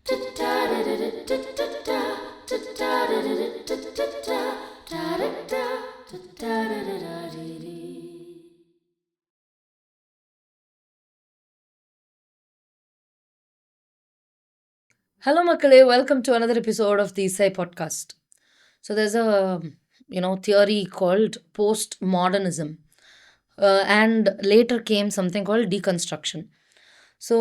Hello, Makale. Welcome to another episode of the Isai podcast. So there's a theory called postmodernism, and later came something called deconstruction. So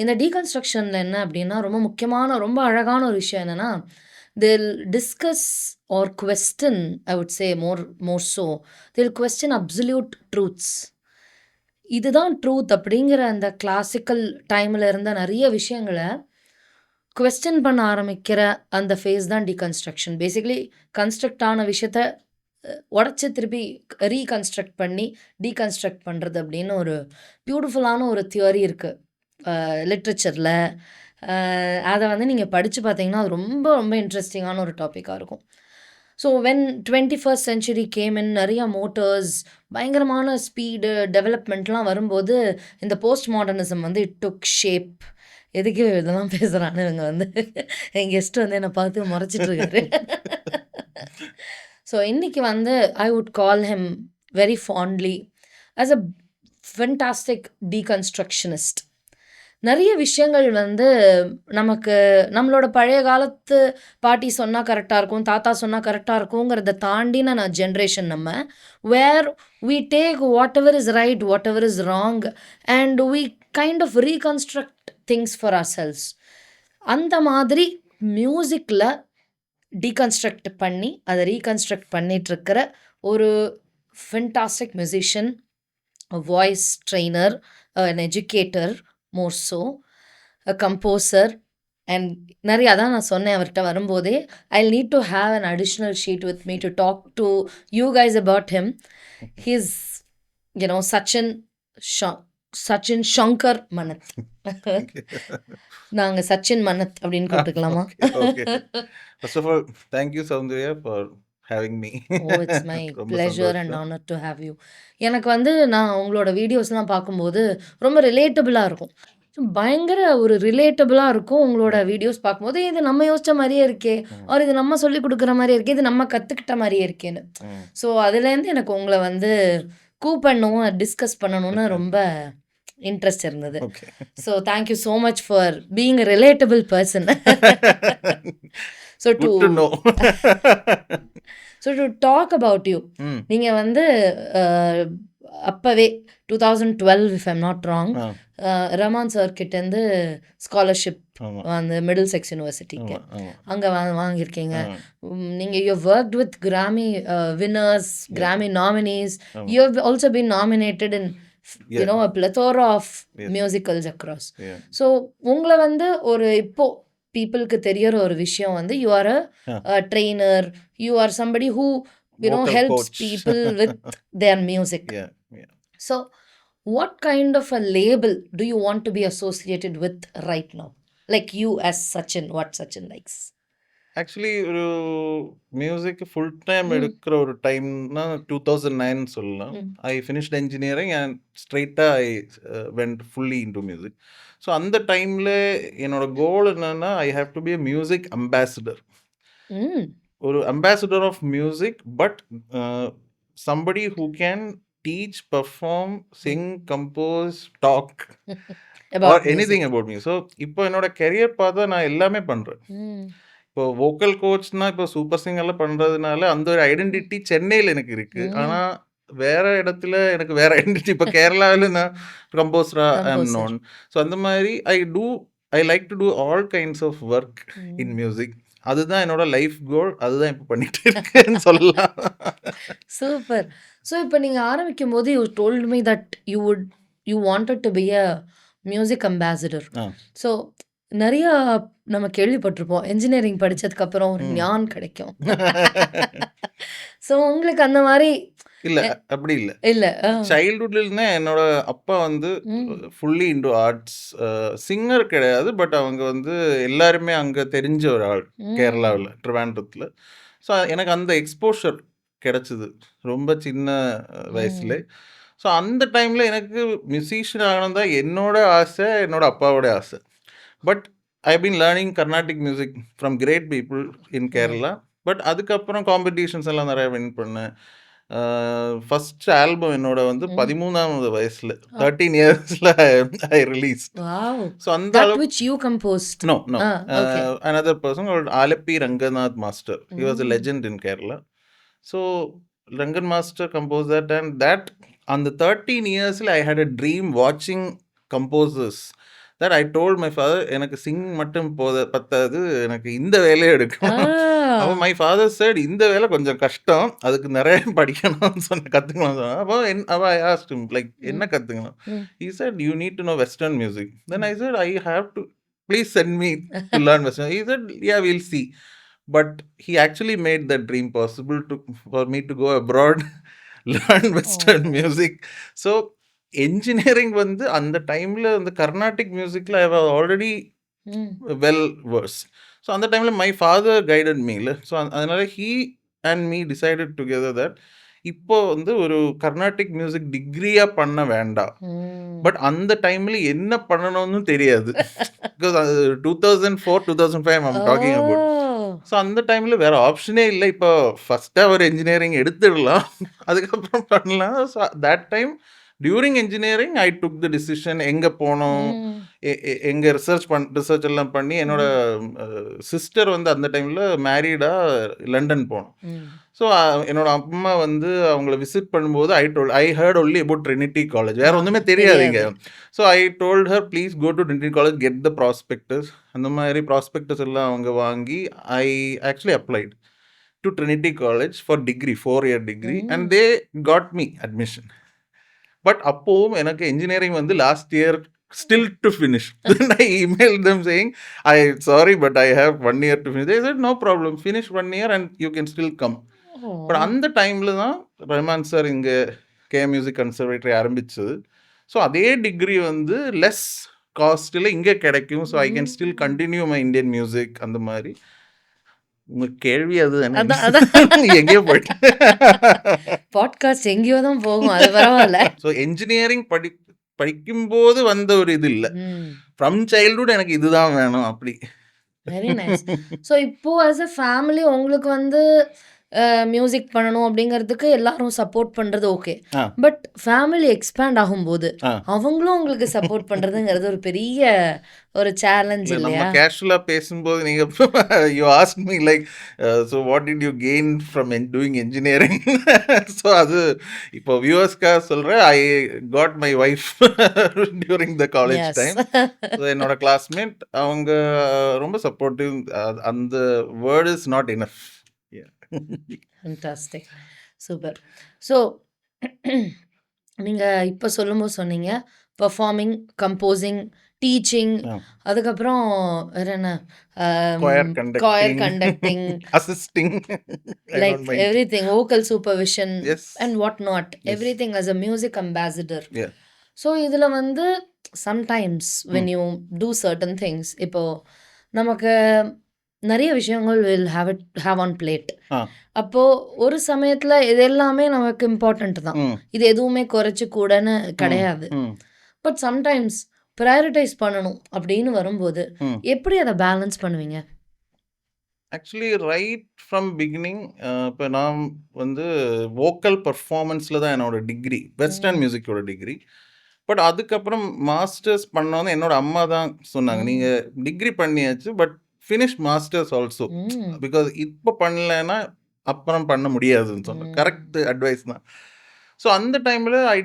இந்த டீகன்ஸ்ட்ரக்ஷனில் என்ன அப்படின்னா ரொம்ப முக்கியமான ரொம்ப அழகான ஒரு விஷயம் என்னென்னா they'll discuss or question I would say more so they'll question absolute truths. இதுதான் ட்ரூத் அப்படிங்கிற அந்த கிளாசிக்கல் டைமில் இருந்த நிறைய விஷயங்களை கொஸ்டின் பண்ண ஆரம்பிக்கிற அந்த ஃபேஸ் தான் டீகன்ஸ்ட்ரக்ஷன். பேசிக்கலி கன்ஸ்ட்ரக்ட் ஆன விஷயத்த உடச்சி திருப்பி ரீகன்ஸ்ட்ரக்ட் பண்ணி டீகன்ஸ்ட்ரக்ட் பண்ணுறது அப்படின்னு ஒரு பியூட்டிஃபுல்லான ஒரு தியரி இருக்குது லிட்ரேச்சரில். அதை வந்து நீங்கள் படித்து பார்த்தீங்கன்னா அது ரொம்ப ரொம்ப இன்ட்ரெஸ்டிங்கான ஒரு டாப்பிக்காக இருக்கும். So when 21st century came in நிறையா மோட்டர்ஸ் பயங்கரமான ஸ்பீடு டெவலப்மெண்ட்லாம் வரும்போது இந்த போஸ்ட் மாடர்னிசம் வந்து இட் டுக் ஷேப். எதுக்கு இதெல்லாம் பேசுகிறான்னு இவங்க வந்து என் கெஸ்ட் வந்து என்னை பார்த்து முறைச்சிட்ருக்காரு. ஸோ இன்றைக்கி வந்து I would call him very fondly as a fantastic deconstructionist. நிறைய விஷயங்கள் வந்து நமக்கு நம்மளோட பழைய காலத்து பாட்டி சொன்னால் கரெக்டாக இருக்கும், தாத்தா சொன்னால் கரெக்டாக இருக்குங்கிறத தாண்டின நான் ஜென்ரேஷன் நம்ம, வேர் we take whatever is right, whatever is wrong and we kind of reconstruct things for ourselves. அந்த மாதிரி மியூசிக்கில் டீகன்ஸ்ட்ரக்ட் பண்ணி அதை ரீகன்ஸ்ட்ரக்ட் பண்ணிகிட்ருக்கிற ஒரு fantastic musician, voice trainer, an educator more so, a composer, and நிறைய அதான் நான் சொன்னேன் அவர்கிட்ட வரும்போதே I'll need to have an additional sheet with me to talk to you guys about him. He's Sachin Shankar Manath. நாங்கள் சச்சின் மனத் அப்படின்னு கூப்பிட்டுக்கலாமா? Okay. First of all, thank you, Soundarya, for having me. Oh, it's my ரொம்ப pleasure and சந்தோஷம். honor to have you. எனக்கு வந்து நான் உங்களோட வீடியோஸ்லாம் பார்க்கும்போது ரொம்ப ரிலேட்டபிளாக இருக்கும். பயங்கர ஒரு ரிலேட்டபிளாக இருக்கும் உங்களோட வீடியோஸ் பார்க்கும்போது. இது நம்ம யோசிச்ச மாதிரியே இருக்கே, ஒரு இது நம்ம சொல்லி கொடுக்குற மாதிரியே இருக்கே, இது நம்ம கற்றுக்கிட்ட மாதிரியே இருக்கேன்னு. ஸோ அதுலேருந்து எனக்கு உங்களை வந்து கூப்பிடணும், டிஸ்கஸ் பண்ணணும்னு ரொம்ப இன்ட்ரெஸ்ட் இருந்தது. Okay. So thank you so much for being a relatable person. So Good to know. To talk about you, hmm. நீங்கள் வந்து அப்போவே 2012 இஃப் ஐம் நாட் ராங் ஆ, ரமான் சார் கிட்டேருந்து ஸ்காலர்ஷிப் ஆமா, அந்த மிடில் செக்ஸ் யூனிவர்சிட்டிக்கு ஆமா, ஆமா. அங்கே வாங்கியிருக்கீங்க. ஆ, நீங்கள் you worked with Grammy winners, Grammy nominees. ஆமா. You have also been nominated in Yeah. a plethora of Yes. musicals across. Yeah. So உங்களை வந்து ஒரு இப்போ பீப்புளுக்கு தெரியற ஒரு விஷயம் வந்து you are a trainer, you are somebody who Vocal helps coach. people with their music. Yeah, yeah. So what kind of a label do you want to be associated with right now? Like you as Sachin, what Sachin likes. Actually ஒரு music full time எடுக்கிற ஒரு டைம்னா 2009 சொல்லலாம். I finished engineering and ஸ்ட்ரெயிட்டாக I went fully into music. So அந்த டைமில் என்னோட goal என்னன்னா I have to be a music ambassador. Mm. ஒரு ambassador of music, but somebody who can teach, perform, sing, compose, talk About or anything about me. So இப்போ என்னோட career பார்த்தா நான் எல்லாமே பண்ணுறேன். இப்போ வோக்கல் கோச்னா இப்போ சூப்பர் சிங்கர்லாம் பண்ணுறதுனால அந்த ஒரு ஐடென்டிட்டி சென்னையில் எனக்கு இருக்குது. ஆனால் வேற இடத்துல எனக்கு வேற ஐடென்டிட்டி. இப்போ கேரளாவில் நான் கம்போசராக ஐ எம் நோன். ஸோ அந்த மாதிரி I like to do all kinds of work in music. அதுதான் என்னோட லைஃப் கோல். அதுதான் இப்போ பண்ணிட்டு இருக்கேன்னு சொல்லலாம். சூப்பர். ஸோ இப்போ நீங்கள் ஆரம்பிக்கும் போது you told me that you wanted to be a music ambassador. So நிறையா நம்ம கேள்விப்பட்டிருப்போம் என்ஜினியரிங் படித்ததுக்கப்புறம் ஒரு ஞான் கிடைக்கும். ஸோ உங்களுக்கு அந்த மாதிரி இல்லை, அப்படி இல்லை. இல்லை? சைல்ட்ஹுட்லேருந்தே என்னோட அப்பா வந்து ஃபுல்லி இன்டு ஆர்ட்ஸ். சிங்கர் கிடையாது, பட் அவங்க வந்து எல்லாருமே அங்கே தெரிஞ்ச ஒரு ஆள் கேரளாவில், ட்ரிவாண்ட்ரத்தில். ஸோ எனக்கு அந்த எக்ஸ்போஷர் கிடச்சிது ரொம்ப சின்ன வயசுல. ஸோ அந்த டைமில் எனக்கு மியூசிஷியன் ஆகணும் தான் என்னோட ஆசை, என்னோட அப்பாவோட ஆசை. But I've been learning Carnatic music from great people in Kerala. But அதுக்கப்புறம் காம்படிஷன்ஸ் எல்லாம் நிறைய வின் பண்ணேன். ஃபர்ஸ்ட் ஆல்பம் என்னோட வந்து 13வது வயசுல 13 இயர்ஸ்ல ஐ ரிலீஸ். Wow. ஸோ அந்த That அளவுக்கு which you composed. no no Okay. another person called Alapi Ranganath Master. He was a legend in Kerala. So Rangan Master composed that, and that on the 13 years I had a dream watching composers that I told my father எனக்கு சிங் மட்டும் பத்தாது, எனக்கு இந்த வேலையை எடுக்கணும். அப்போ my father said இந்த வேலை கொஞ்சம் கஷ்டம், அதுக்கு நிறைய படிக்கணும்னு கற்றுக்கணும் சொன்னேன். அப்போ I asked him like என்ன கற்றுக்கணும். He said you need to know Western music. Then I said I have to, please send me to learn Western. He said yeah, we'll see. But he actually made that dream possible for me to go abroad, learn Western music. So engineering வந்து அந்த டைமில் வந்து கர்நாடிக் மியூசிக்கில் I was already well versed. So அந்த டைமில் my father guided me இல்லை. So அதனால he and me decided together that இப்போ வந்து ஒரு கர்நாடிக் மியூசிக் டிகிரியாக பண்ண வேண்டாம். பட் அந்த டைமில் என்ன பண்ணணும்னு தெரியாது. Because 2004 2005 I'm talking about. So அந்த டைமில் வேறு ஆப்ஷனே இல்லை. இப்போ ஃபஸ்ட்டாக ஒரு இன்ஜினியரிங் எடுத்துடலாம், அதுக்கப்புறம் பண்ணலாம். So that time during engineering I took the decision எங்கே போனோம், எங்கே ரிசர்ச் எல்லாம் பண்ணி. என்னோட சிஸ்டர் வந்து அந்த டைமில் மேரீடாக லண்டன் போனோம். ஸோ என்னோட அம்மா வந்து அவங்கள விசிட் பண்ணும்போது I heard only about Trinity college, வேற ஒன்றுமே தெரியாதுங்க. So I told her please go to Trinity college, get the prospectus. அந்த மாதிரி ப்ராஸ்பெக்டஸ் எல்லாம் அவங்க வாங்கி I actually applied to Trinity college for degree, 4-year degree, and they got me admission. But அப்போவும் எனக்கு இன்ஜினியரிங் வந்து last year still to finish. Then I emailed them saying, sorry, but I have 1 year to finish. They said, no problem, finish 1 year and you can still come. But அந்த டைமில் தான் Rahman sir இங்கே K music conservatory ஆரம்பிச்சது. So அதே degree வந்து less காஸ்ட்டில் இங்கே கிடைக்கும். So I can still continue my Indian music. அந்த மாதிரி உங்க கேள்வி அது எங்கேயோ போயிட்டு பாட்காஸ்ட் எங்கேயோ தான் போகும், அது பரவாயில்ல. ஸோ என்ஜினியரிங் படிக்கும்போது வந்த ஒரு இது இல்லை, ஃப்ரம் சைல்ட்ஹுட் எனக்கு இதுதான் வேணும் அப்படி. Very nice. ஸோ இப்போ ஆஸ் அ ஃபேமிலி உங்களுக்கு வந்து மியூசிக் பண்ணணும் அப்படிங்கிறதுக்கு எல்லாரும் சப்போர்ட் பண்ணுறது ஓகே. பட் ஃபேமிலி எக்ஸ்பேண்ட் ஆகும்போது அவங்களும் உங்களுக்கு சப்போர்ட் பண்ணுறதுங்கிறது ஒரு பெரிய ஒரு சேலஞ்ச் இல்லையா? நம்ம கேஷுவலாக பேசும்போது நீங்கள் you ask me like so what did you gain from doing engineering. So அது இப்போ வியூவர்ஸ்க்காக சொல்கிறேன், I got my wife during the college time. So என்னோட கிளாஸ்மேட் அவங்க ரொம்ப சப்போர்ட்டிவ். அந்த word is not enough. Fantastic. Super. So நீங்கள் இப்போ சொல்லும்போது சொன்னீங்க பெர்ஃபார்மிங், கம்போசிங், டீச்சிங், அதுக்கப்புறம் வேற என்ன, choir conducting, assisting, like everything, vocal supervision and what not, everything as a music ambassador. So இதில் வந்து sometimes when you do certain things, இப்போ நமக்கு நிறைய விஷயங்கள் will have on plate. அப்போ ஒரு சமயத்துல இது எல்லாமே நமக்கு இம்பார்ட்டன்ட் தான், இது எதுவுமே குறைச்சு கூடன்னு கிடையாது. பட் சம்டைம்ஸ் ப்ரையாரிட்டைஸ் பண்ணணும் அப்படின்னு வரும்போது எப்படி அதை பேலன்ஸ் பண்ணுவீங்க? ஆக்சுவலி ரைட் ஃப்ரம் பிகினிங் இப்போ நான் வந்து வோக்கல் பர்ஃபார்மன்ஸில் தான் என்னோட டிகிரி, வெஸ்டர்ன் மியூசிக்கோட டிகிரி. பட் அதுக்கப்புறம் மாஸ்டர்ஸ் பண்ணோன்னு என்னோட அம்மா தான் சொன்னாங்க, நீங்கள் டிகிரி பண்ணியாச்சு but finish masters also, because இப்போ பண்ணலைன்னா அப்புறம் பண்ண முடியாதுன்னு சொன்னேன். கரெக்ட் அட்வைஸ் தான். ஸோ அந்த டைமில் I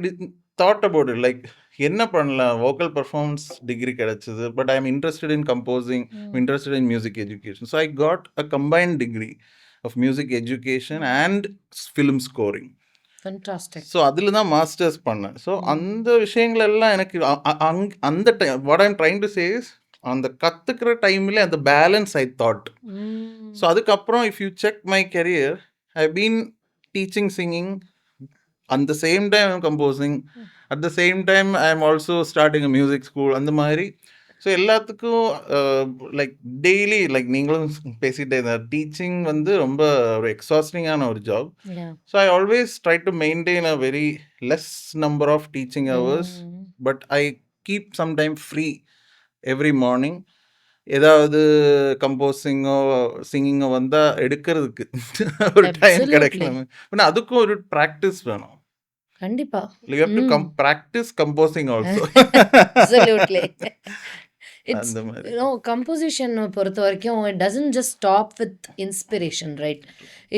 thought about it like என்ன பண்ணலாம், வோக்கல் பர்ஃபார்மன்ஸ் டிகிரி கிடச்சிது, but I am interested in composing, interested in music education. So I got a combined degree of music education and film scoring. So அதில் தான் masters பண்ணேன். So அந்த விஷயங்கள் எல்லாம் எனக்கு அந்த time what I am trying to say is அந்த கற்றுக்கிற டைமில் அந்த பேலன்ஸ் ஐ தாட். ஸோ அதுக்கப்புறம் if you check my career, I been teaching singing, at the same time I'm composing, at the same time I am also starting a music school, அந்த மாதிரி. So எல்லாத்துக்கும் like daily like நீங்களும் பேசிகிட்டே இருந்தார், teaching வந்து ரொம்ப ஒரு எக்ஸாஸ்டிங்கான ஒரு job. So I always try to maintain a very less number of teaching hours, but I keep some time free every morning ஏதாவது கம்போசிங்கோ, சிங்கிங்கோ வந்தா எடுக்கிறதுக்கு ஒரு டைம் அப்சல்யூட்லி. கிடைக்கணும். ஆனா அதுக்கும் ஒரு பிராக்டிஸ் வேணும். கண்டிப்பா. You have to practise composing also. Absolutely. It's அந்த மாதிரி. கம்போசிஷன் பொறுத்த வரைக்கும் it doesn't just stop with inspiration, right?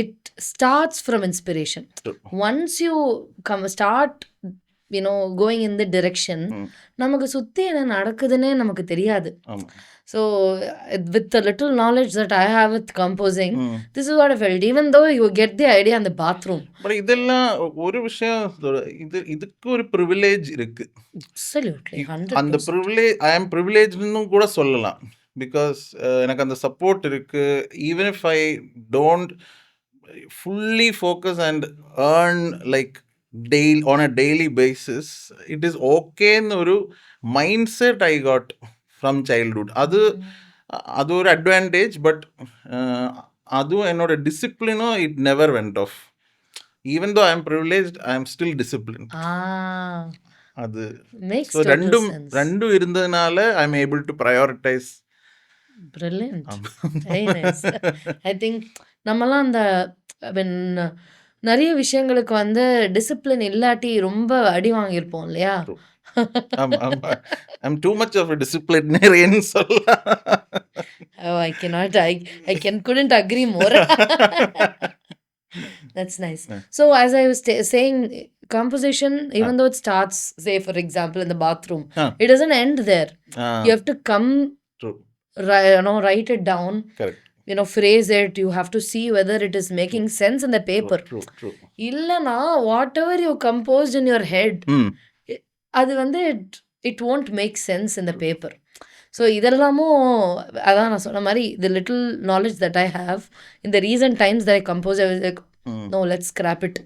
It starts from inspiration. True. Once you start going in the direction, நமக்கு சுற்றி என்ன நடக்குதுன்னே நமக்கு தெரியாது. ஆமா. So, with the little knowledge that I have with composing, ம். this is what I felt. Even though you get the idea in the bathroom. But இதெல்லாம் ஒரு விஷயம் இதுக்கு ஒரு ப்ரிவிலேஜ் இருக்கு. Absolutely, அந்த 100%. ப்ரிவிலேஜ் ஐ ஆம் ப்ரிவிலேஜ்னு கூட சொல்லலாம். பிகாஸ் எனக்கு அந்த சப்போர்ட் இருக்கு. Even if I don't fully focus and earn like on a daily basis, it is okay ன்னு ஒரு mind set I got from childhood. அது ஒரு அட்வான்டேஜ். பட் அதுவும் என்னோட டிசிப்ளினும் it never went off. Even though I am privileged, I am still discipline. அது Makes so total sense. ரெண்டும் இருந்ததுனால I am able to prioritise. Brilliant. Very nice. I think நம்மலாம் அந்த நிறைய விஷயங்களுக்கு டிசிப்ளின் இல்லாட்டி ரொம்ப அடி வாங்கியிருப்போம் இல்லையா? I'm too much of disciplinarian சொல்லலாம். Oh, I couldn't agree more. That's nice. So as I was saying, composition, even though it starts, say for example, in the bathroom, it doesn't end there. You have to come, True. write it down. Correct. Phrase it. You have to see whether it is making sense in the paper. True. Illana, whatever you composed in your head, அது it won't make sense in the paper. So இதெல்லாமும் அதான் நான் சொன்ன மாதிரி the little knowledge that I have in the recent times that I compose, I was like, no, let's scrap it.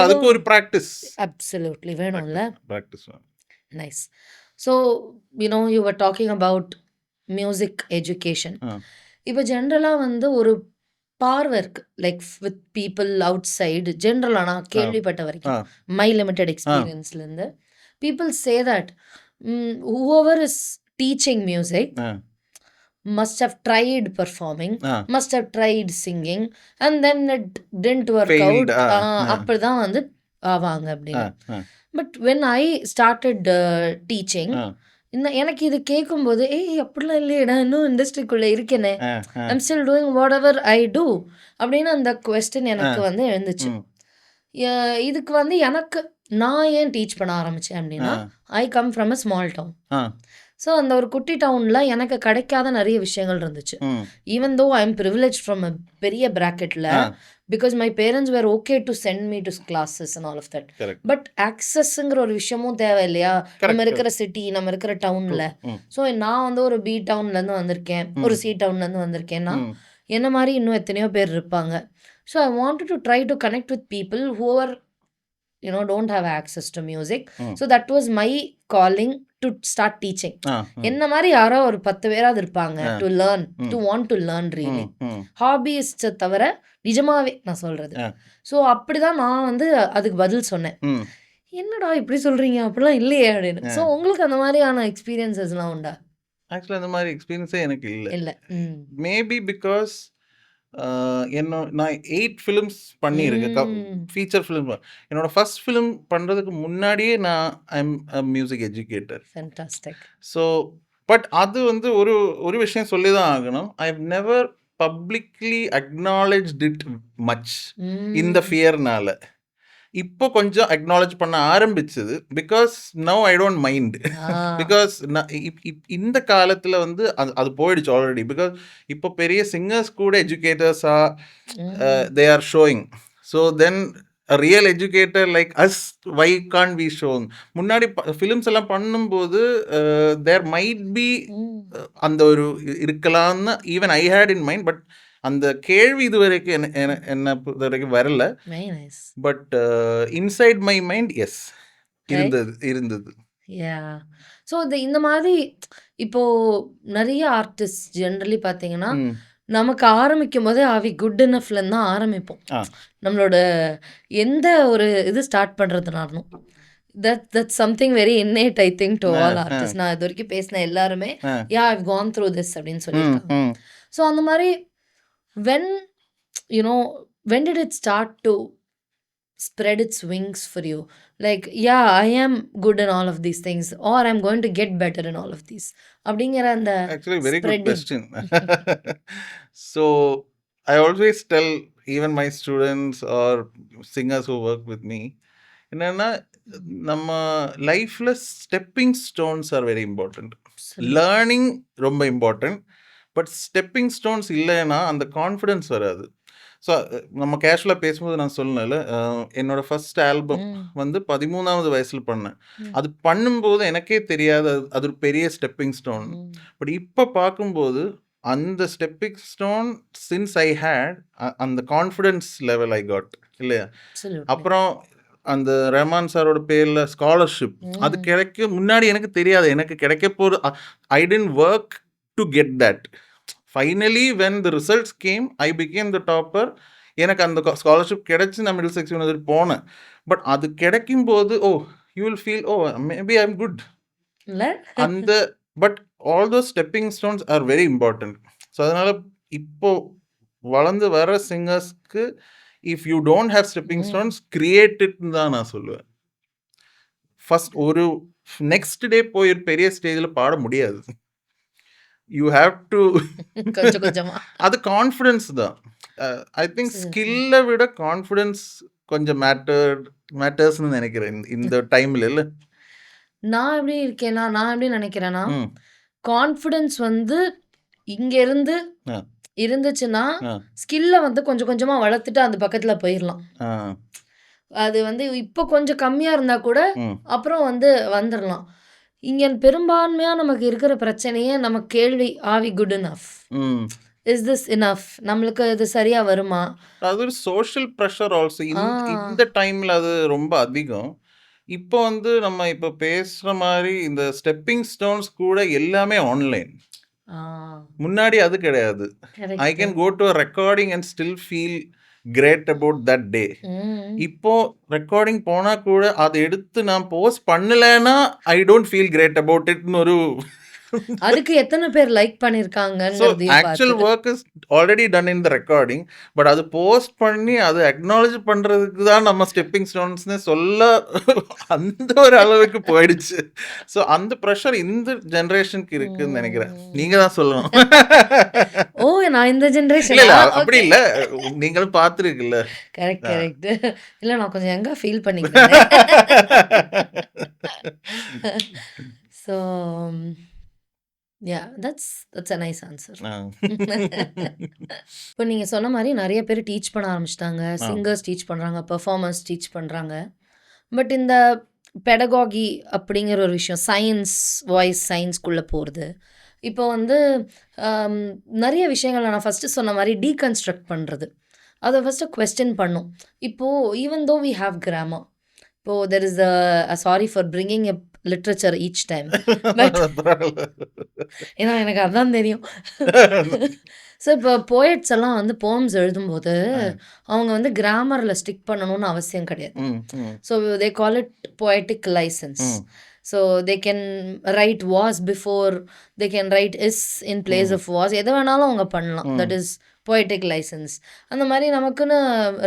அதுக்கு ஒரு practice Absolutely வேணும்ல. Practice. Nice. So you were talking about music education. இப்போ ஜென்ரலாக ஒரு பார்வை இருக்கு, like with people outside. ஜென்ரலாக நான் கேள்விப்பட்ட வரைக்கும் மை லிமிட்டட் எக்ஸ்பீரியன்ஸ்லேருந்து people say that whoever is teaching music must have tried performing, must have tried singing, and then it didn't work out. அப்படிதான் ஆவாங்க அப்படின்னு. But when I started teaching, எனக்கு இது கேட்கும்போது அப்படிலாம் இல்லையடா, இன்னும் இண்டஸ்ட்ரிக்குள்ளே இருக்கேனே, I'm still doing whatever I do அப்படின்னு அந்த கொஸ்டின் எனக்கு எழுந்துச்சு. இதுக்கு எனக்கு நான் ஏன் டீச் பண்ண ஆரம்பித்தேன் அப்படின்னா, I come from a small town. So அந்த ஒரு குட்டி டவுனில் எனக்கு கிடைக்காத நிறைய விஷயங்கள் இருந்துச்சு. Even though I am privilege from a பெரிய ப்ராக்கெட்டில், because my parents were okay to send me to classes and all of that. But ஆக்சஸ்ங்கிற ஒரு விஷயமும் தேவை இல்லையா நம்ம இருக்கிற சிட்டி, நம்ம இருக்கிற டவுனில். ஸோ நான் ஒரு பி டவுன்லேருந்து வந்திருக்கேன், ஒரு சி டவுன்லேருந்து வந்திருக்கேன்னா என்ன மாதிரி இன்னும் எத்தனையோ பேர் இருப்பாங்க. So I wanted to try to connect with people who are don't have access to music. So that was my calling to start teaching. என்ன மாதிரி யாரோ ஒரு 10 பேராவது இருப்பாங்க to learn, to want to learn really. Hobbyist தவிர நிஜமாவே நான் சொல்றது. ஸோ அப்படிதான் நான் அதுக்கு பதில் சொன்னேன். என்னடா இப்படி சொல்றீங்க, அப்படிலாம் இல்லையே அப்படின்னு. ஸோ உங்களுக்கு அந்த மாதிரியான எக்ஸ்பீரியன்சஸ்லாம் உண்டா? ஆக்சுவலாக அந்த மாதிரி எக்ஸ்பீரியன்ஸே எனக்கு இல்லை. மேபி பிகாஸ் நான் 8 ஃபிலிம்ஸ் பண்ணியிருக்கேன், ஃபீச்சர் ஃபிலிம். என்னோட ஃபர்ஸ்ட் ஃபிலிம் பண்ணுறதுக்கு முன்னாடியே நான் I'm music educator. Fantastic. So but அது ஒரு விஷயம் சொல்லி தான் ஆகணும். I have never publicly acknowledged it much இந்த ஃபியர்னால. இப்போ கொஞ்சம் அக்னாலேஜ் பண்ண ஆரம்பிச்சது. Because now I don't mind. Because இந்த காலத்தில் அது போயிடுச்சு ஆல்ரெடி. பிகாஸ் இப்போ பெரிய சிங்கர்ஸ் கூட எஜுகேட்டர்ஸாக they are showing. So then real educator like us why can we showing. முன்னாடி ஃபிலிம்ஸ் எல்லாம் பண்ணும்போது தேர் மைட் பி அந்த ஒரு இருக்கலாம்னு even I had in mind. But அந்த கேள்வி இது வரைக்கும் என்ன இது வரைக்கும் வரல. But inside my mind yes இருந்தது. ஸோ இந்த மாதிரி இப்போ நிறைய ஆர்டிஸ்ட் ஜென்ரலி பார்த்தீங்கன்னா நமக்கு ஆரம்பிக்கும் போதே ஆவி குட் இனஃப்லேருந்து தான் ஆரம்பிப்போம். நம்மளோட எந்த ஒரு இது ஸ்டார்ட் பண்ணுறதுனாலும் that's something very innate, I think, to all ah, artists. நான் இது வரைக்கும் பேசின எல்லாருமே ஆ. I've gone through this அப்படின்னு ம், சொல்லியிருக்காங்க. ம். ஸோ அந்த மாதிரி when when did it start to spread its wings for you? Like, I am good in all of these things, or I'm going to get better in all of these. அப்படிங்கிற அந்த Actually, very good spreading. question. So, I always tell even my students or singers who work with me, என்னன்னா நம்ம லைஃப்ல stepping stones are very important. Learning ரொம்ப important. But stepping stones இல்லைன்னா அந்த confidence வராது. So நம்ம கேஷுவலாக பேசும்போது நான் சொன்னேன்ல, என்னோட ஃபர்ஸ்ட் ஆல்பம் வந்து 13வது வயசில் பண்ணேன். அது பண்ணும்போது எனக்கே தெரியாது அது ஒரு பெரிய ஸ்டெப்பிங் ஸ்டோன். பட் இப்போ பார்க்கும்போது அந்த stepping stone since I had அந்த கான்ஃபிடென்ஸ் லெவல் ஐ காட் இல்லையா. அப்புறம் அந்த ரஹ்மான் சாரோட பேரில் ஸ்காலர்ஷிப் அது கிடைக்க முன்னாடி எனக்கு தெரியாது, எனக்கு கிடைக்க போகிற I tend work to get that. Finally when the results came I became the topper. எனக்கு அந்த ஸ்காலர்ஷிப் கிடைச்சி நான் மிடில் செக்ஷன் யூனிவர்சிட்டி போனேன். பட் அது கிடைக்கும் போது you will feel maybe I am good அந்த. But all those stepping stones are very important. So அதனால இப்போ வளர்ந்து வர சிங்கர்ஸ்க்கு if you don't have stepping stones கிரியேட்டட்னு தான் நான் சொல்லுவேன். ஃபர்ஸ்ட் ஒரு நெக்ஸ்ட் டே போய் ஒரு பெரிய ஸ்டேஜில் பாட முடியாது. யூ ஹாவ் டு கொஞ்சம் கொஞ்சமா அது கான்ஃபிடென்ஸ் தான். ஐ திங்க் ஸ்கில்லை விட கான்ஃபிடென்ஸ் கொஞ்சம் மேட்டர்ஸ்னு நினைக்கிறேன் இந்த டைம்ல. இல்லை நான் எப்படி இருக்கேன்னா, நான் எப்படி நினைக்கிறேன்னா, கான்ஃபிடென்ஸ் வந்து இங்க இருந்து இருந்துச்சுன்னா ஸ்கில்ல வந்து கொஞ்சம் கொஞ்சமா வளர்த்துட்டு அந்த பக்கத்துல போயிடலாம். அது வந்து இப்போ கொஞ்சம் கம்மியா இருந்தா கூட அப்புறம் வந்து வந்துடலாம். இங்க பெரும்பான்மையா நமக்கு இருக்கிற பிரச்சனையே நமக்கு கேள்வி, are we good enough, is this enough, நம்மளுக்கு இது சரியா வருமா. அது ஒரு சோஷியல் ப்ரெஷர் ஆல்சோ இந்த டைம்ல அது ரொம்ப அதிகம். இப்போ வந்து நம்ம இப்போ பேசுற மாதிரி இந்த ஸ்டெப்பிங் ஸ்டோன்ஸ் கூட எல்லாமே ஆன்லைன். முன்னாடி அது கிடையாது. I can go to recording and still feel great about that day. இப்போ ரெக்கார்டிங் போனா கூட அதை எடுத்து நான் போஸ்ட் பண்ணலன்னா I don't feel great about இட்னு ஒரு அதுக்கு எத்தனை பேர் லைக் பண்ணிருக்காங்க. Actual work is already done in the recording. But அது போஸ்ட் பண்ணி அது அக்னாலஜ் பண்றதுக்கு தான் நம்ம ஸ்டெப்பிங் ஸ்டோன்ஸ்னு சொல்ல அந்த ஒரு அளவுக்கு போயிடுச்சு. ஸோ அந்த ப்ரெஷர் இந்த ஜெனரேஷனுக்கு இருக்குன்னு நினைக்கிறேன். நீங்க தான் சொல்லணும். நான் இந்த ஜெனரேஷன் இல்ல அப்படி இல்ல, நீங்களும் பார்த்துருக்குல்ல. Correct correct. இல்ல நான் கொஞ்சம் எங்க ஃபீல் பண்ணிக்கிறேன். So that's a nice answer. இப்போ நீங்கள் சொன்ன மாதிரி நிறைய பேர் டீச் பண்ண ஆரம்பிச்சிட்டாங்க, சிங்கர்ஸ் டீச் பண்ணுறாங்க, பெர்ஃபார்மர்ஸ் டீச் பண்ணுறாங்க. பட் இந்த பெடகாகி அப்படிங்கிற ஒரு விஷயம், சயின்ஸ், வாய்ஸ் சயின்ஸ்குள்ளே போகிறது, இப்போ வந்து நிறைய விஷயங்களை நான் ஃபஸ்ட்டு சொன்ன மாதிரி டீகன்ஸ்ட்ரக்ட் பண்ணுறது, அதை ஃபஸ்ட்டு கொஸ்டின் பண்ணும். இப்போது even though we have grammar, இப்போது there is sorry for bringing a literature each time, but ஏன்னா எனக்கு அதான் தெரியும். ஸோ இப்போ போயட்ஸ் எல்லாம் வந்து போம்ஸ் எழுதும்போது அவங்க வந்து கிராமரில் ஸ்டிக் பண்ணணும்னு அவசியம் கிடையாது. So they call it poetic license. So they can write was before, they can write is in place of was, எதை வேணாலும் அவங்க பண்ணலாம். That is poetic license. அந்த மாதிரி நமக்குன்னு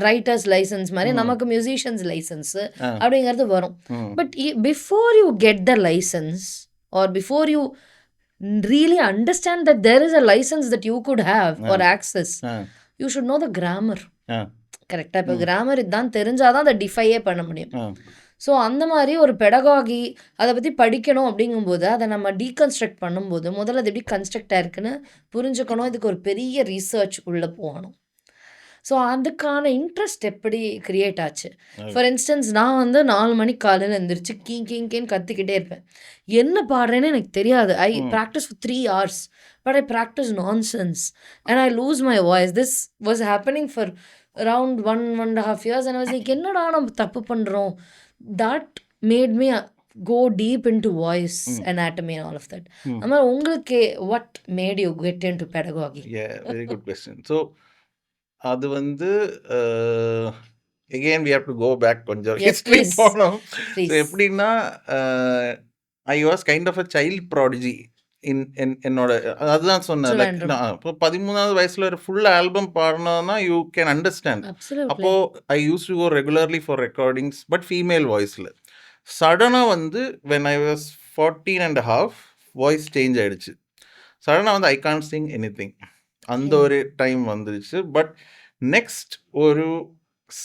ரைட்டர்ஸ் லைசன்ஸ் மாதிரி நமக்கு மியூசிஷியன்ஸ் லைசன்ஸ் அப்படிங்கிறது வரும். But before you get the license or before you really understand that there is a license that you could have or access, you should know the grammar. கரெக்டாக இப்போ grammar இதுதான் தெரிஞ்சாதான் அதை டிஃபையே பண்ண முடியும். ஸோ அந்த மாதிரி ஒரு பெடகாகி அதை பற்றி படிக்கணும் அப்படிங்கும்போது அதை நம்ம டீகன்ஸ்ட்ரக்ட் பண்ணும்போது முதல்ல அது எப்படி கன்ஸ்ட்ரக்ட் ஆயிருக்குன்னு புரிஞ்சுக்கணும். இதுக்கு ஒரு பெரிய ரீசர்ச் உள்ளே போகணும். ஸோ அதுக்கான இன்ட்ரெஸ்ட் எப்படி கிரியேட் ஆச்சு? ஃபார் இன்ஸ்டன்ஸ் நான் வந்து 4 மணிக்கு காலையில் எழுந்திரிச்சு கீன்னு கத்திக்கிட்டே இருப்பேன். என்ன பாடுறேன்னு எனக்கு தெரியாது. I practise for 3 hours, but I practise nonsense and I lose my voice. This was happening for around 1.5 years and I was like, என்னடா நம்ம தப்பு பண்ணுறோம். That made me go deep into voice anatomy and all of that. amma ungalke what made you get into pedagogy? Yeah, very good question. So அது வந்து again we have to go back கொஞ்சம் Yes, history please. போனோம். So Please. எப்படின்னா I was kind of a child prodigy என்னோட அதுதான் சொன்னேன். Like Trivandrum. நான் இப்போ 13வது வயசுல ஒரு ஃபுல் ஆல்பம் பாடணும்னா யூ கேன் அண்டர்ஸ்டாண்ட். Absolutely. அப்போ I use to go regularly for recordings, but female வாய்ஸில். சடனாக வந்து when I was 14 and a half voice change ஆயிடுச்சு. சடனாக வந்து I can't sing anything. அந்த Okay. ஒரு டைம் வந்துருச்சு. பட் நெக்ஸ்ட் ஒரு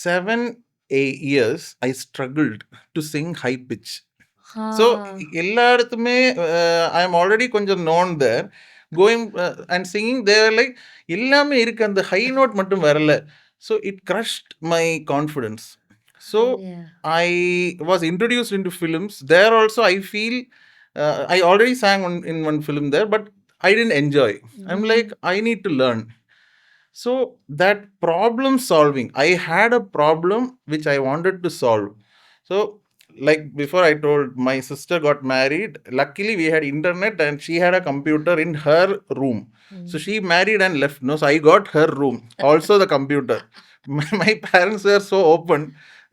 7-8 years I struggled to sing high pitch. So Ah. எல்லா இடத்துமே ஐ எம் ஆல்ரெடி கொஞ்சம் known there going and singing there like எல்லாமே இருக்கு, அந்த ஹை நோட் மட்டும் வரல. So it crushed my confidence. So Yeah. I was introduced into films. There also I feel I already sang in one film there, but I didn't enjoy. I'm like, I need to learn. So that problem solving, I had a problem which I wanted to solve. So like before I told, my sister got married. Luckily we had internet and she had a computer in her room. So she married and left. No, so I got her room, also the computer. My parents were so open.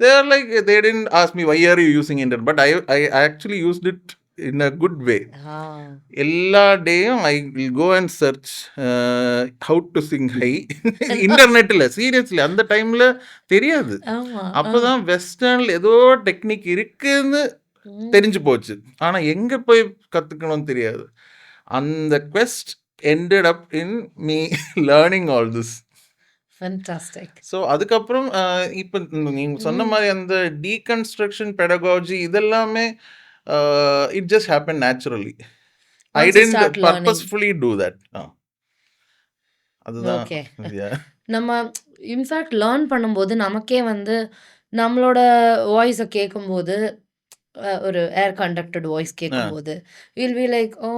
They are like, they didn't ask me why are you using internet, but I actually used it in a good way. Ah. எல்லா டேயும் I will go and search how to sing high. இன்டர்நெட்டில் seriously அந்த டைமில் தெரியாது. ஆமா. அப்போதான் வெஸ்டர்னில் ஏதோ technique இருக்குன்னு Mm. தெரிஞ்சு போச்சு. ஆனால் எங்கே போய் கற்றுக்கணும்னு தெரியாது. அந்த quest ended up in me learning all this. Fantastic. So அதுக்கப்புறம் இப்போ நீங்கள் சொன்ன மாதிரி அந்த டீகன்ஸ்ட்ரக்ஷன் பெடகாலஜி இதெல்லாமே it just happen naturally. I Once you tend start learning. Purposefully do that. அதுதான். Okay. Yeah. நம்ம இன்ஃபேக்ட் லேர்ன் பண்ணும்போது நமக்கே வந்து நம்மளோட வாய்ஸை கேட்கும்போது ஒரு ஏர் கண்டக்டட் வாய்ஸ் கேட்கும்போது வில் பி லைக், ஓ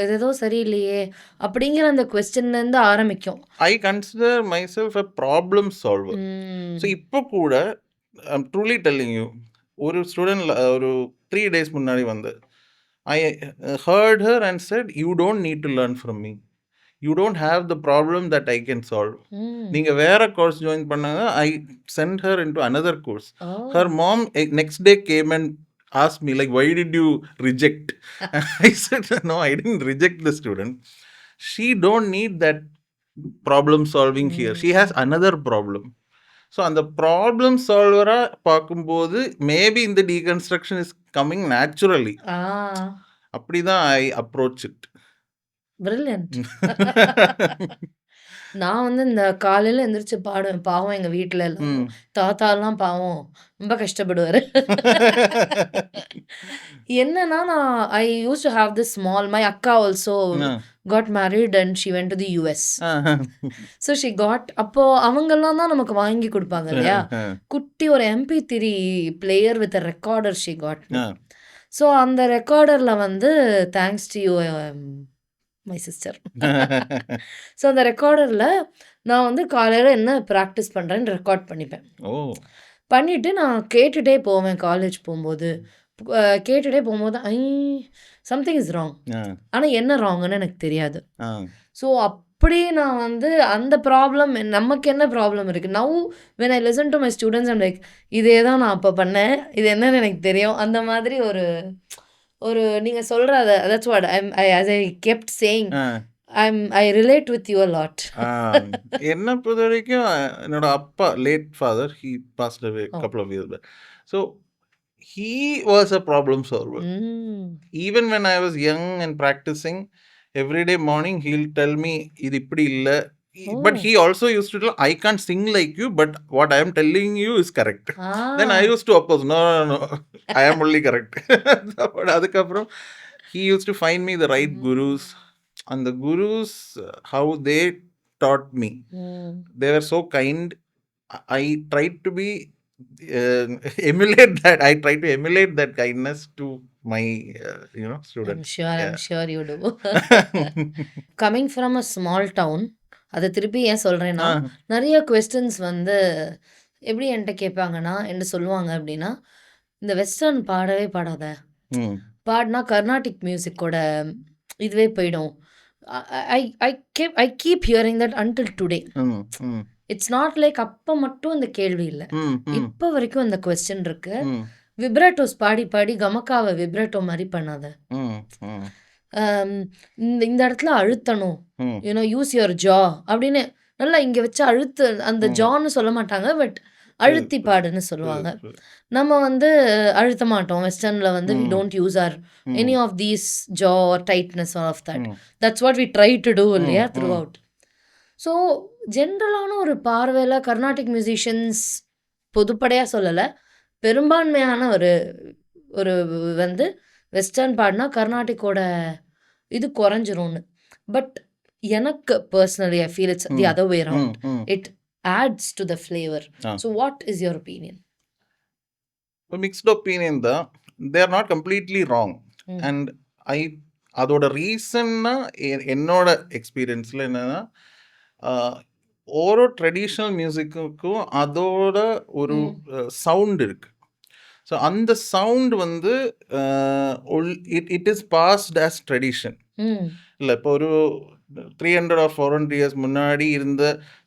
இது ஏதோ சரியில்லையே அப்படிங்கிற அந்த கொஸ்டின்லேருந்து ஆரம்பிக்கும். I consider myself a problem solver. So இப்போ கூட ஐம் ட்ரூலி டெல்லிங் யூ, ஒரு ஸ்டூடெண்ட் ஒரு 3 days முன்னாடி வந்து I heard her and said, you don't need to learn from me, you don't have the problem that I can solve. நீங்கள் வேற course join பண்ணாங்க. I sent her into another course. Her mom next day came and asked me like, why did you reject? I said, no, I didn't reject the student. She don't need that problem solving here. She has another problem. So அந்த problem சால்வரா பார்க்கும்போது maybe இந்த deconstruction is coming naturally. அப்படிதான் I approach it. Brilliant. நான் வந்து இந்த காலையில் எந்திரிச்சு பாடுவேன். பாவம் எங்கள் வீட்டில் எல்லாம் தாத்தாலாம் பாவம் ரொம்ப கஷ்டப்படுவார். என்னன்னா நான் I use to have this small, my அக்கா also got married and she went to the US. So she got, அப்போ அவங்கெல்லாம் தான் நமக்கு வாங்கி கொடுப்பாங்க இல்லையா, குட்டி ஒரு MP3 player with recorder she got. So அந்த ரெக்கார்டரில் வந்து thanks to you my sister. So அந்த ரெக்கார்டரில் நான் வந்து காலையில் என்ன ப்ராக்டிஸ் பண்ணுறேன்னு ரெக்கார்ட் பண்ணிப்பேன். பண்ணிவிட்டு நான் கேட்டுகிட்டே போவேன். காலேஜ் போகும்போது கேட்டுகிட்டே போகும்போது சம்திங் இஸ் ராங், ஆனால் என்ன ராங்குன்னு எனக்கு தெரியாது. ஸோ அப்படியே நான் வந்து அந்த ப்ராப்ளம், நமக்கு என்ன ப்ராப்ளம் இருக்குது, now when I listen to my students I'm like, இதே தான் நான் அப்போ பண்ணேன், இது என்னன்னு எனக்கு தெரியும். அந்த மாதிரி ஒரு நீங்கள் சொல்கிற that's what as I kept saying, I relate with you a lot. என்னை பொறுத்த வரைக்கும் என்னோட அப்பா late father, he passed away a couple of years back. So he was a problem solver. Even when I was young and practicing, every day morning he'll tell me இது இப்படி இல்லை. But he also used to tell, I can't sing like you, but what I am telling you is correct. Then I used to oppose, no, I am only correct. But அதுக்கப்புறம் he used to find me the right gurus, and the gurus, how they taught me, they were so kind. I tried to be emulate that. I try to emulate that kindness to my students. I'm sure you do. Coming from a small town, அதை திருப்பி ஏன் சொல்கிறேன்னா, நிறைய questions வந்து எப்படி என்கிட்ட கேட்பாங்கன்னா, என்ன சொல்லுவாங்க அப்படின்னா, இந்த வெஸ்டர்ன் பாடவே பாடாத, பாடினா கர்நாடிக் மியூசிக்கோட இதுவே போயிடும், I keep hearing that until today. ம், ம், இட்ஸ் நாட் லைக் அப்போ மட்டும் இந்த கேள்வி இல்லை, ம், ம், இப்போ வரைக்கும் அந்த கொஸ்டின் இருக்கு. ம், விப்ராட்டோஸ் பாடி பாடி கமக்காவை விப்ராட்டோ மாதிரி பண்ணாத. ம், ம், இந்த இடத்துல அழுத்தணும், ம், யூஸ் யுவர் ஜா அப்படின்னு நல்லா இங்கே வச்சு அழுத்து. அந்த ம். ஜான்னு சொல்ல மாட்டாங்க, பட் அழுத்தி பாடுன்னு சொல்லுவாங்க. புரியுது. நம்ம வந்து அழுத்த மாட்டோம். வெஸ்டர்னில் வந்து we don't use or any of these jaw or tightness of that. That's what we try to do இல்லையா த்ரூ அவுட். ஸோ ஜென்ரலான ஒரு பார்வையில் கர்நாடிக் மியூசிஷியன்ஸ், பொதுப்படையாக சொல்லலை, பெரும்பான்மையான ஒரு ஒரு வந்து வெஸ்டர்ன் பாடினா கர்நாடிக்கோட இது குறைஞ்சிரும்னு. பட் எனக்கு personally I feel it's the other way around. It adds to the flavor. So what is your opinion? A mixed opinion தான். They are not completely wrong. And அதோட ரீசன்னா என்னோட எக்ஸ்பீரியன்ஸில் என்னன்னா, ஓரோ ட்ரெடிஷ்னல் மியூசிக்குக்கும் அதோட ஒரு சவுண்ட் இருக்கு. ஸோ அந்த சவுண்ட் வந்து it is passed as tradition. இல்லை, இப்போ ஒரு 300 or 400 years முன்னாடி இருந்த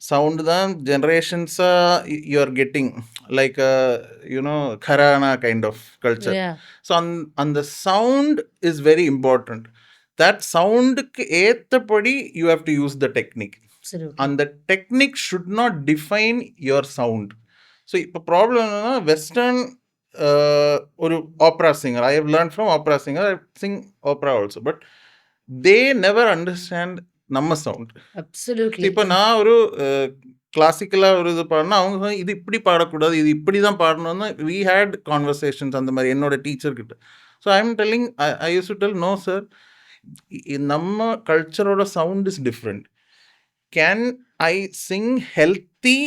சவுண்டு தான் ஜென்ரேஷன்ஸாக you are getting like gharana kind of culture. So அந்த sound is very important. That சவுண்டுக்கு ஏற்றபடி you have to use the technique. அந்த technique should not define your sound. So இப்போ ப்ராப்ளம் என்னன்னா, வெஸ்டர்ன் ஒரு opera singer, I have learn from opera singer, I sing opera also, but they never understand நம்ம sound. இப்போ நான் ஒரு கிளாசிக்கலாக ஒரு இது பாடினா அவங்க இது இப்படி பாடக்கூடாது, இது இப்படி தான் பாடணும்னு we had conversations அந்த மாதிரி என்னோட டீச்சர்கிட்ட. So I am telling, I use to tell, no sir, நம்ம கல்ச்சரோட sound is different. Can I sing healthy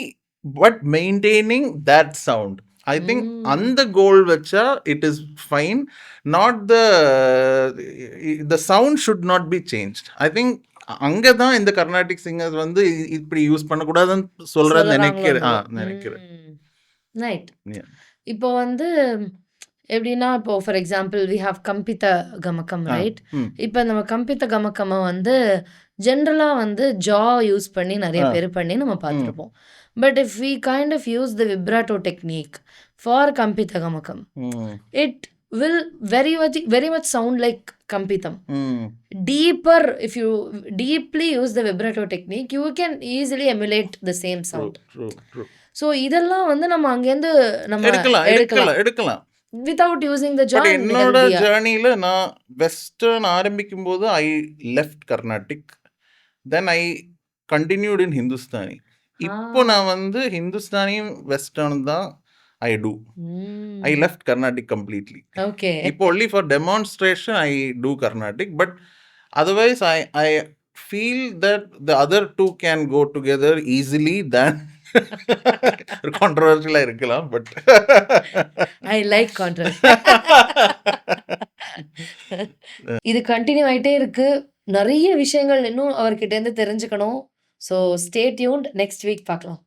but maintaining that sound? I think அந்த கோல் வச்சா it is fine. Not the sound should not be changed. I think அங்கே தான் இந்த Carnatic singers வந்து இப்படி use பண்ணக்கூடாதுன்னு சொல்கிறேன் நினைக்கிறேன். ரைட். இப்போ வந்து எப்படின்னா, இப்போ for example we have kampita gamakam, right? இப்போ நம்ம கம்பித்த கமக்கமை வந்து ஜென்ரலாக வந்து ஜா யூஸ் பண்ணி நிறைய பேர் பண்ணி நம்ம பார்த்துருப்போம். But if we kind of use the vibrato technique for Kampita Gamakam, it will very much sound like Kampitam. Deeper, if you deeply use the vibrato technique, you can easily emulate the same sound. True. So இதெல்லாம் வந்து நம்ம அங்கேருந்து நம்ம எடுக்கலாம் without using the jaw. என்னோட ஜர்னியில் நான் western ஆரம்பிக்கும் போது I left Carnatic, then I continued in Hindustani. இப்போ நான் வந்து ஹிந்துஸ்தானியும் வெஸ்டர்ன் தான் I do. I left Carnatic completely. Okay. இப்போ only for demonstration I do Carnatic, but otherwise I feel that the other two can go together easily then. கான்ட்ரோவர்ஷியலாக இருக்கலாம், but I like கான்ட்ரோவர்ஷி. இது continue ஆகிட்டே இருக்கு. நிறைய விஷயங்கள் இன்னும் அவர்கிட்ட இருந்து தெரிஞ்சுக்கணும். So stay tuned. Next week பார்க்கலாம்.